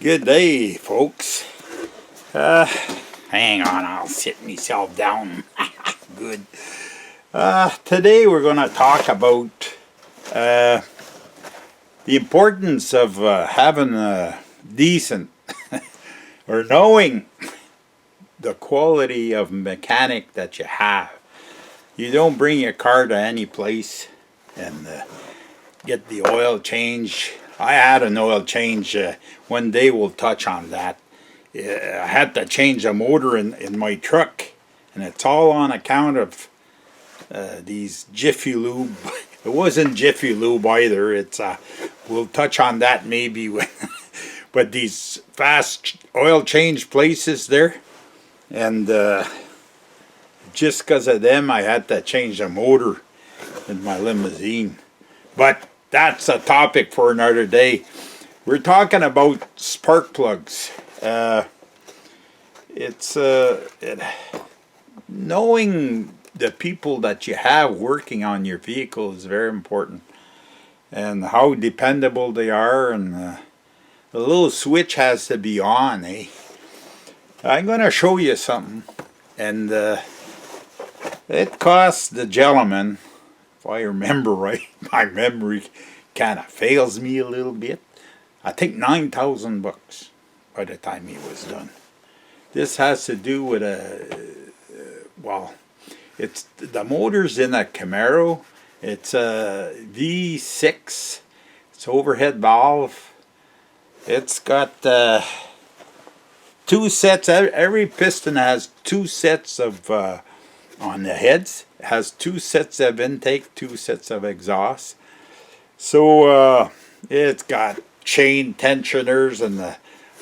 Good day, folks. Hang on, I'll sit myself down. Good. Today we're going to talk about the importance of having a decent or knowing the quality of mechanic that you have. You don't bring your car to any place and get the oil change. I had an oil change. One day we'll touch on that. I had to change a motor in my truck, and it's all on account of these Jiffy Lube. It wasn't Jiffy Lube either. It's we'll touch on that maybe when. But these fast oil change places there, and just because of them, I had to change the motor in my limousine. But that's a topic for another day. We're talking about spark plugs. Knowing the people that you have working on your vehicle is very important, and how dependable they are, and the little switch has to be on. I'm going to show you something, and it cost the gentleman, if I remember right, my memory kind of fails me a little bit, I think $9,000 by the time he was done. This has to do with it's the motor's in a Camaro. It's a V6. It's overhead valve. It's got two sets. Every piston has two sets of on the heads. It has two sets of intake, two sets of exhaust. So it's got chain tensioners and a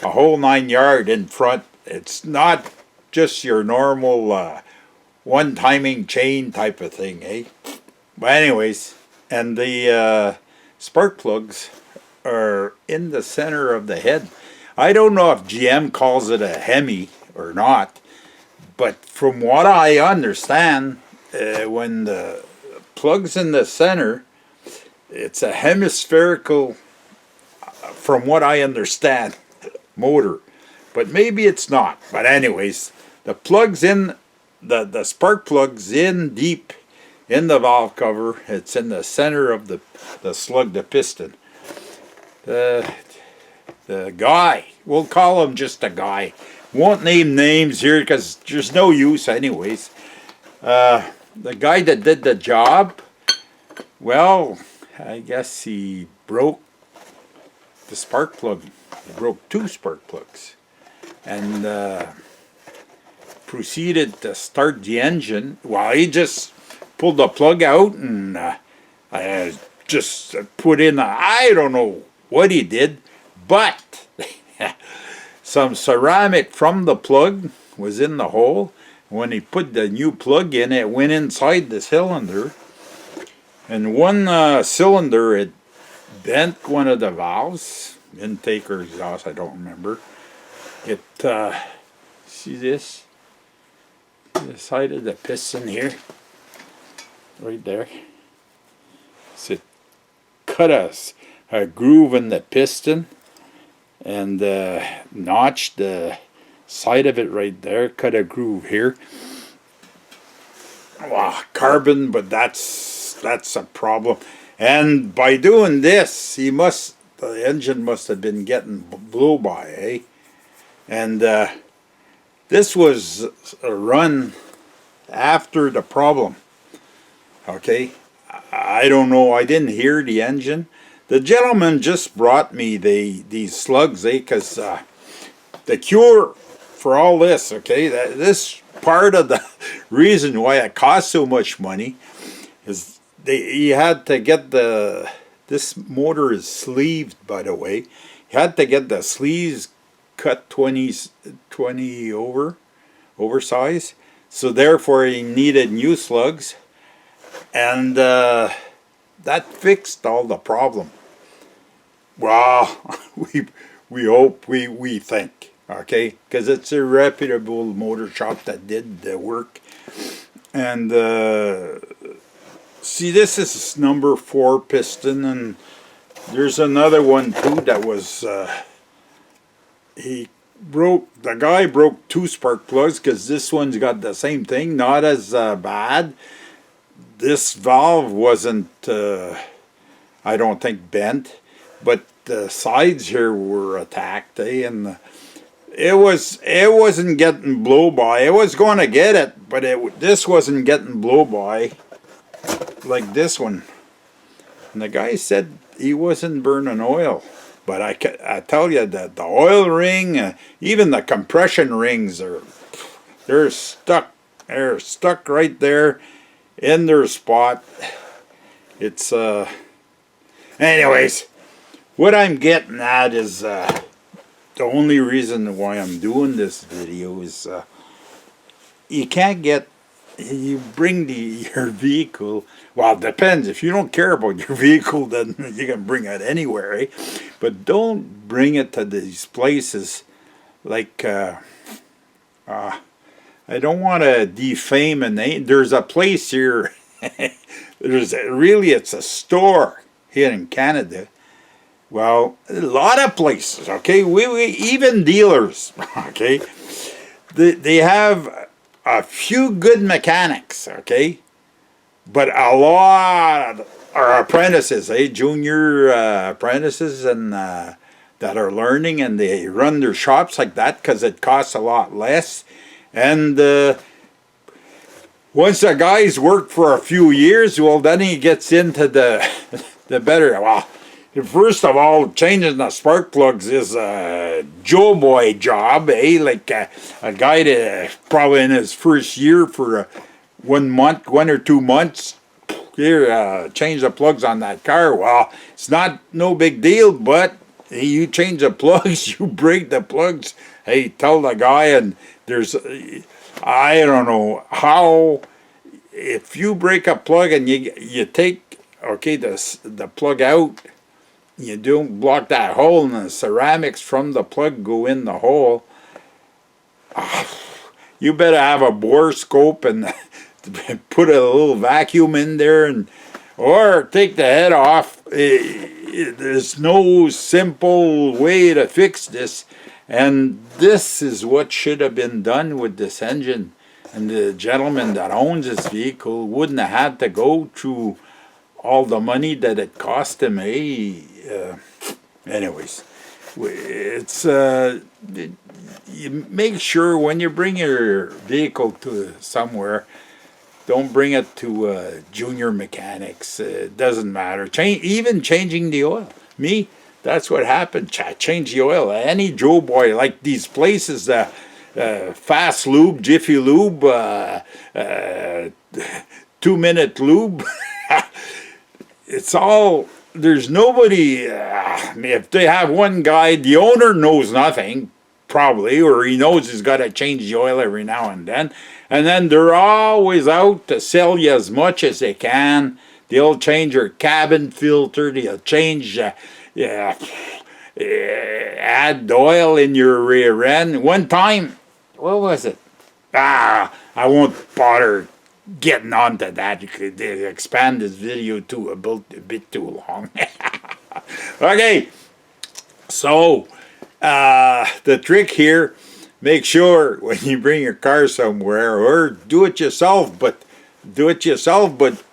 whole 9 yard in front. It's not just your normal one timing chain type of thing, eh? But anyways, and the spark plugs are in the center of the head. I don't know if GM calls it a Hemi or not, but from what I understand, when the plug's in the center, it's a hemispherical, from what I understand, motor. But maybe it's not. But anyways, the plug's in, the spark plug's in deep in the valve cover. It's in the center of the slug, the piston. The guy, we'll call him just a guy. Won't name names here because there's no use anyways. The guy that did the job, well, I guess he broke the spark plug. He broke two spark plugs and proceeded to start the engine. Well, he just pulled the plug out and just put in I don't know what he did, but some ceramic from the plug was in the hole. When he put the new plug in, it went inside the cylinder, and one cylinder, it bent one of the valves, intake or exhaust, I don't remember. It see this, the side of the piston here, right there. So it cut a groove in the piston and notched the side of it right there, cut a groove here. Wow, carbon, but that's a problem. And by doing this, the engine must have been getting blow by, eh? And this was a run after the problem. Okay, I don't know. I didn't hear the engine. The gentleman just brought me these slugs, eh? Because the cure for all this, okay, this part of the reason why it cost so much money is he had to get this motor is sleeved, by the way. He had to get the sleeves cut 20 oversize, so therefore he needed new slugs, and that fixed all the problem. Well, we hope, we think, okay, because it's a reputable motor shop that did the work. And see, this is number 4 piston, and there's another one too that was the guy broke 2 spark plugs because this one's got the same thing, not as bad. This valve wasn't, I don't think, bent, but the sides here were attacked, and it wasn't getting blow by. It was going to get it, but this wasn't getting blow by like this one. And the guy said he wasn't burning oil. But I tell you that the oil ring, even the compression rings, they're stuck. They're stuck right there in their spot. It's anyways, what I'm getting at is the only reason why I'm doing this video is you can't get. You bring your vehicle, well, it depends. If you don't care about your vehicle, then you can bring it anywhere, eh? But don't bring it to these places like, I don't want to defame a name. There's a place here, it's a store here in Canada. Well, a lot of places, okay? We even dealers, okay? They have a few good mechanics, okay, but a lot are apprentices, junior apprentices, and that are learning, and they run their shops like that because it costs a lot less. And once a guy's worked for a few years, well, then he gets into the better. Well, first of all, changing the spark plugs is a Joe boy job, like a guy that probably in his first year for 1 month, 1 or 2 months, here, change the plugs on that car. Well, it's not no big deal, but you change the plugs, you break the plugs. Hey, tell the guy, and there's, I don't know how, if you break a plug and you take, okay, the plug out, you don't block that hole, and the ceramics from the plug go in the hole. You better have a bore scope and put a little vacuum in there, or take the head off. There's no simple way to fix this, and this is what should have been done with this engine. And the gentleman that owns this vehicle wouldn't have had to go through all the money that it cost him, anyways, it's you make sure when you bring your vehicle to somewhere, don't bring it to junior mechanics. It doesn't matter. Even changing the oil. Me, that's what happened. Change the oil. Any Joe boy, like these places, Fast Lube, Jiffy Lube, 2-minute lube. It's all, there's nobody, if they have one guy, the owner knows nothing, probably, or he knows he's got to change the oil every now and then they're always out to sell you as much as they can. They'll change your cabin filter, they'll change, add oil in your rear end. One time, what was it? I won't bother getting onto that. You could expand this video to a bit too long. Okay, so the trick here, make sure when you bring your car somewhere, or do it yourself, but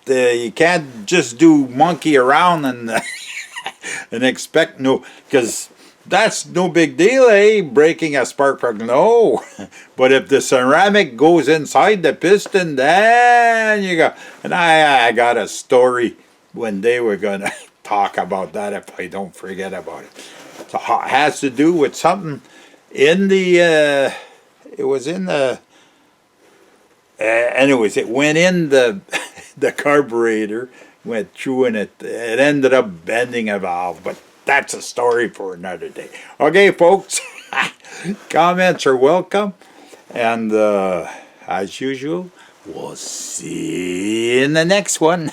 you can't just do monkey around and and expect no, because that's no big deal, breaking a spark plug, no. But if the ceramic goes inside the piston, then you go. And I got a story when they were going to talk about that, if I don't forget about it. So it has to do with something in the, it was in the, anyways, it went in the carburetor, went through, and it ended up bending a valve. But that's a story for another day. Okay, folks, comments are welcome. And as usual, we'll see you in the next one.